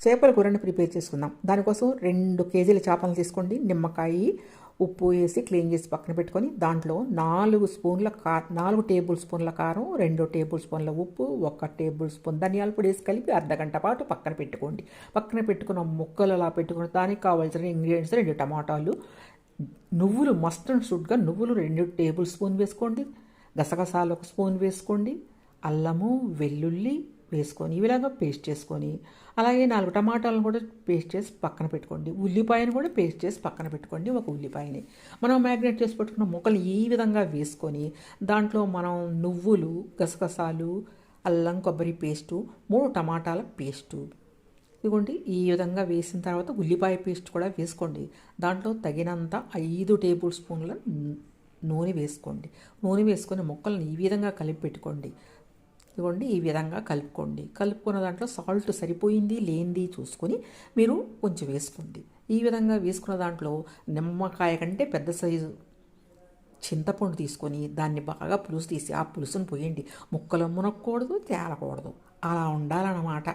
చేపల కూరని ప్రిపేర్ చేసుకుందాం. దానికోసం 2 కేజీల చేపలను తీసుకోండి. నిమ్మకాయ, ఉప్పు వేసి క్లీన్ చేసి పక్కన పెట్టుకొని దాంట్లో 4 టేబుల్ స్పూన్ల కారం, 2 టేబుల్ స్పూన్ల ఉప్పు, 1 టేబుల్ స్పూన్ ధనియాల పొడి వేసి కలిపి అర్ధగంట పాటు పక్కన పెట్టుకోండి. పక్కన పెట్టుకున్న ముక్కలు అలా పెట్టుకుని దానికి కావాల్సిన ఇంగ్రీడియంట్స్ 2 టమాటాలు, నువ్వులు మస్ట్ అండ్ షుడ్గా నువ్వులు 2 టేబుల్ స్పూన్ వేసుకోండి. గసగసాలు 1 స్పూన్ వేసుకోండి. అల్లము, వెల్లుల్లి వేసుకొని ఈ విధంగా పేస్ట్ చేసుకొని, అలాగే 4 టమాటాలను కూడా పేస్ట్ చేసి పక్కన పెట్టుకోండి. ఉల్లిపాయను కూడా పేస్ట్ చేసి పక్కన పెట్టుకోండి. 1 ఉల్లిపాయని మనం మ్యాగ్నేట్ చేసి పెట్టుకున్న ముక్కలు ఈ విధంగా వేసుకొని దాంట్లో మనం నువ్వులు, గసగసాలు, అల్లం కొబ్బరి పేస్టు, 3 టమాటాల పేస్టు ఇదిగోండి ఈ విధంగా వేసిన తర్వాత ఉల్లిపాయ పేస్ట్ కూడా వేసుకోండి. దాంట్లో తగినంత 5 టేబుల్ స్పూన్ల నూనె వేసుకోండి. నూనె వేసుకొని ముక్కలను ఈ విధంగా కలిపి పెట్టుకోండి. ఇదిగోండి ఈ విధంగా కలుపుకోండి. కలుపుకున్న దాంట్లో సాల్ట్ సరిపోయింది లేనిది చూసుకొని మీరు కొంచెం వేసుకోండి. ఈ విధంగా వేసుకున్న దాంట్లో నిమ్మకాయ కంటే పెద్ద సైజు చింతపండు తీసుకొని దాన్ని బాగా పులుసు తీసి ఆ పులుసును పోయండి. ముక్కలు మునక్కూడదు, తేలకూడదు, అలా ఉండాలన్నమాట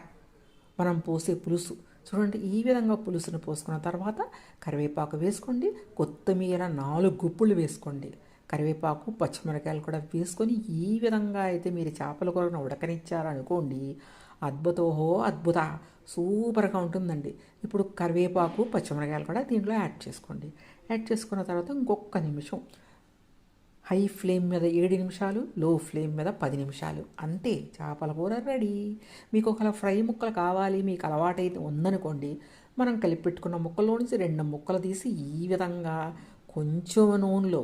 మనం పోసే పులుసు. చూడండి ఈ విధంగా పులుసును పోసుకున్న తర్వాత కరివేపాకు వేసుకోండి. కొత్తిమీర 4 గుప్పులు వేసుకోండి. కరివేపాకు, పచ్చిమిరకాయలు కూడా వేసుకొని ఈ విధంగా అయితే మీరు చేపల కూరను ఉడకనిచ్చారనుకోండి, అద్భుతోహో అద్భుత సూపర్గా ఉంటుందండి. ఇప్పుడు కరివేపాకు, పచ్చిమిరకాయలు కూడా దీంట్లో యాడ్ చేసుకోండి. యాడ్ చేసుకున్న తర్వాత ఇంకొక నిమిషం హై ఫ్లేమ్ మీద 7 నిమిషాలు, లో ఫ్లేమ్ మీద 10 నిమిషాలు, అంతే చేపల కూర రెడీ. మీకు ఒకవేళ ఫ్రై ముక్కలు కావాలి, మీకు అలవాటైతే ఉందనుకోండి, మనం కలిపి పెట్టుకున్న ముక్కల్లో నుంచి 2 ముక్కలు తీసి ఈ విధంగా కొంచెం నూనెలో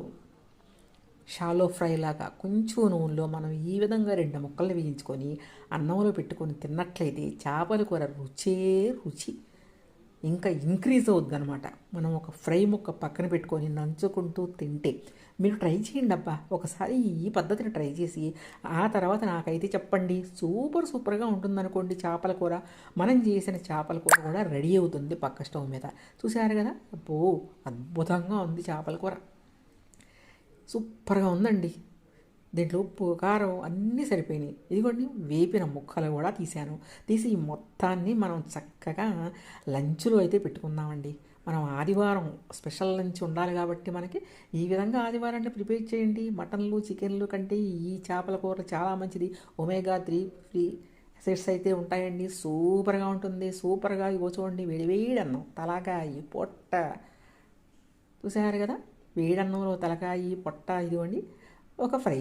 షాలో ఫ్రై లాగా కొంచెం నూనెలో మనం ఈ విధంగా 2 ముక్కలు వేయించుకొని అన్నంలో పెట్టుకొని తిన్నట్లయితే చేపల కూర రుచే రుచి ఇంకా ఇంక్రీజ్ అవుద్ది అనమాట. మనం ఒక ఫ్రై ముక్క పక్కన పెట్టుకొని నంచుకుంటూ తింటే మీరు ట్రై చేయండి అబ్బా. ఒకసారి ఈ పద్ధతిని ట్రై చేసి ఆ తర్వాత నాకైతే చెప్పండి. సూపర్గా ఉంటుందనుకోండి చేపల కూర. మనం చేసిన చేపల కూర కూడా రెడీ అవుతుంది పక్క స్టవ్ మీద. చూసారు కదా, అబ్బో అద్భుతంగా ఉంది చేపల కూర, సూపర్గా ఉందండి. దీంట్లో ఉప్పు, కారం అన్నీ సరిపోయినాయి. ఇదిగోండి వేపిన ముక్కలు కూడా తీసి ఈ మొత్తాన్ని మనం చక్కగా లంచ్లో అయితే పెట్టుకుందామండి. మనం ఆదివారం స్పెషల్ లంచ్ ఉండాలి కాబట్టి మనకి ఈ విధంగా ఆదివారాన్ని ప్రిపేర్ చేయండి. మటన్లు, చికెన్లు కంటే ఈ చేపల కూర చాలా మంచిది. omega-3 ఫ్రీ యాసిడ్స్ అయితే ఉంటాయండి. సూపర్గా ఉంటుంది. సూపర్గా ఇగో చూడండి వేడి అన్నం, తలకాయ, పొట్ట, చూసారు కదా, వేడన్నంలో తలకాయ, పొట్ట, ఇదిగోండి ఒక ఫ్రై.